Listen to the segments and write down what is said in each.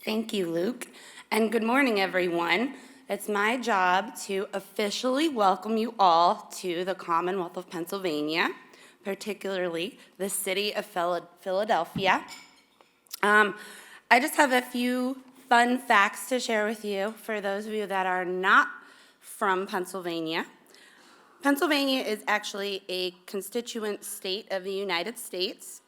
Thank you, Luke, and good morning, everyone. It's my job to officially welcome you all to the Commonwealth of Pennsylvania, particularly the city of Philadelphia. I just have a few fun facts to share with you for those of you that are not from Pennsylvania. Pennsylvania is actually a constituent state of the United States.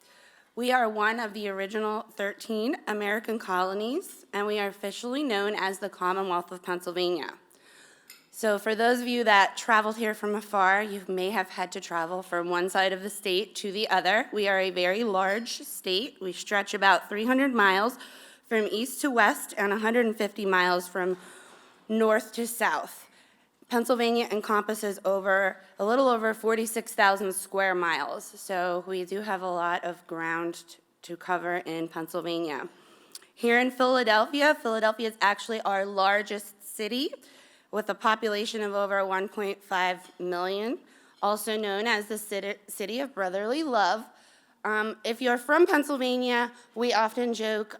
We are one of the original 13 American colonies, and we are officially known as the Commonwealth of Pennsylvania. So for those of you that traveled here from afar, you may have had to travel from one side of the state to the other. We are a very large state. We stretch about 300 miles from east to west and 150 miles from north to south. Pennsylvania encompasses a little over 46,000 square miles, so we do have a lot of ground to cover in Pennsylvania. Here in Philadelphia, Philadelphia is actually our largest city with a population of over 1.5 million, also known as the city of brotherly love. If you're from Pennsylvania, we often joke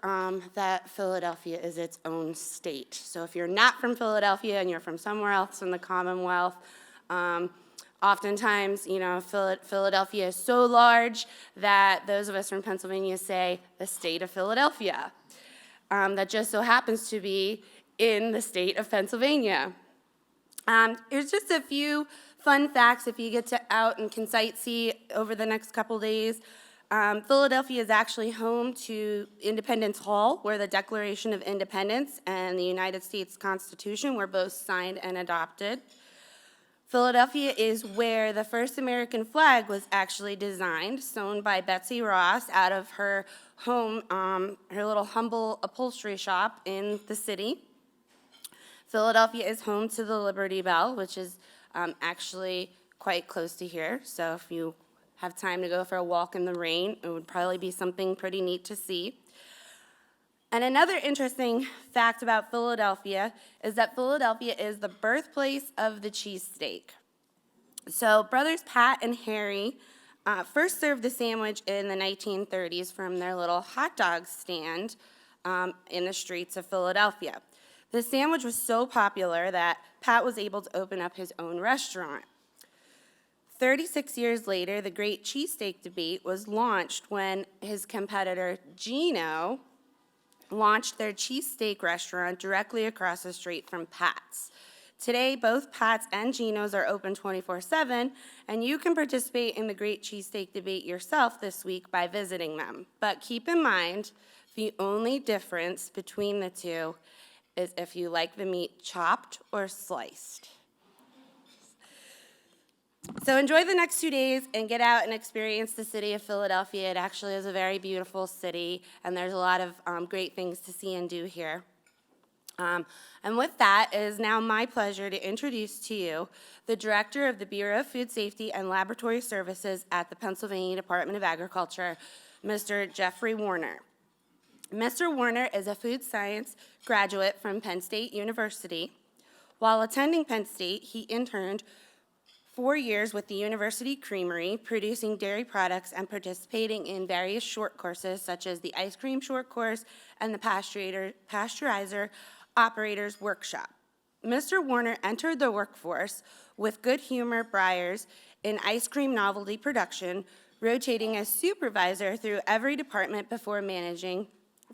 that Philadelphia is its own state. So if you're not from Philadelphia and you're from somewhere else in the Commonwealth, oftentimes, Philadelphia is so large that those of us from Pennsylvania say the state of Philadelphia. That just so happens to be in the state of Pennsylvania. Here's just a few fun facts if you get to out and can sightsee over the next couple days. Philadelphia is actually home to Independence Hall, where the Declaration of Independence and the United States Constitution were both signed and adopted. Philadelphia is where the first American flag was actually designed, sewn by Betsy Ross out of her home, her little humble upholstery shop in the city. Philadelphia is home to the Liberty Bell, which is actually quite close to here, so if you have time to go for a walk in the rain, it would probably be something pretty neat to see. And another interesting fact about Philadelphia is that Philadelphia is the birthplace of the cheesesteak. So brothers Pat and Harry first served the sandwich in the 1930s from their little hot dog stand in the streets of Philadelphia. The sandwich was so popular that Pat was able to open up his own restaurant. 36 years later, the Great Cheesesteak Debate was launched when his competitor, Gino, launched their cheesesteak restaurant directly across the street from Pat's. Today, both Pat's and Gino's are open 24/7, and you can participate in the Great Cheesesteak Debate yourself this week by visiting them. But keep in mind, the only difference between the two is if you like the meat chopped or sliced. So enjoy the next 2 days and get out and experience the city of Philadelphia. It actually is a very beautiful city, and there's a lot of great things to see and do here. And with that, it is now my pleasure to introduce to you the Director of the Bureau of Food Safety and Laboratory Services at the Pennsylvania Department of Agriculture, Mr. Jeffrey Warner. Mr. Warner is a food science graduate from Penn State University. While attending Penn State, he interned 4 years with the University Creamery, producing dairy products and participating in various short courses such as the ice cream short course and the pasteurizer operator's workshop. Mr. Warner entered the workforce with Good Humor Breyers in ice cream novelty production, rotating as supervisor through every department before managing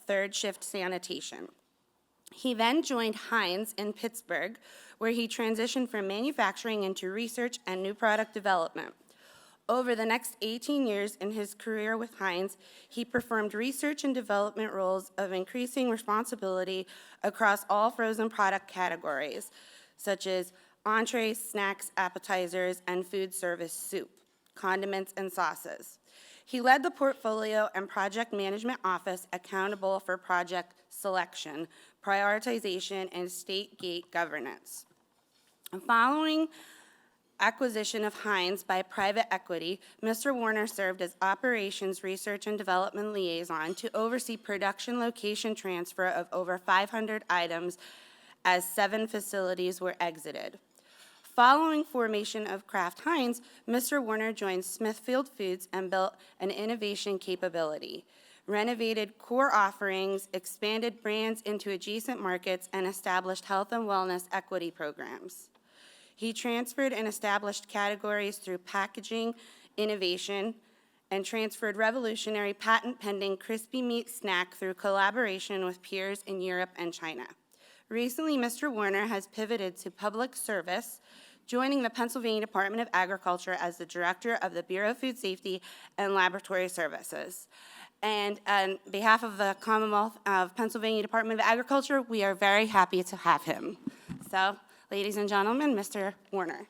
third shift sanitation. He then joined Heinz in Pittsburgh, where he transitioned from manufacturing into research and new product development. Over the next 18 years in his career with Heinz, he performed research and development roles of increasing responsibility across all frozen product categories, such as entrees, snacks, appetizers, and food service soup, condiments, and sauces. He led the portfolio and project management office accountable for project selection, prioritization, and state gate governance. Following acquisition of Heinz by private equity, Mr. Warner served as Operations Research and Development Liaison to oversee production location transfer of over 500 items as 7 facilities were exited. Following formation of Kraft Heinz, Mr. Warner joined Smithfield Foods and built an innovation capability. renovated core offerings, expanded brands into adjacent markets, and established health and wellness equity programs. He transferred and established categories through packaging innovation and transferred revolutionary patent-pending crispy meat snack through collaboration with peers in Europe and China. Recently, Mr. Warner has pivoted to public service, joining the Pennsylvania Department of Agriculture as the Director of the Bureau of Food Safety and Laboratory Services. And on behalf of the Commonwealth of Pennsylvania Department of Agriculture, we are very happy to have him. So, ladies and gentlemen, Mr. Warner.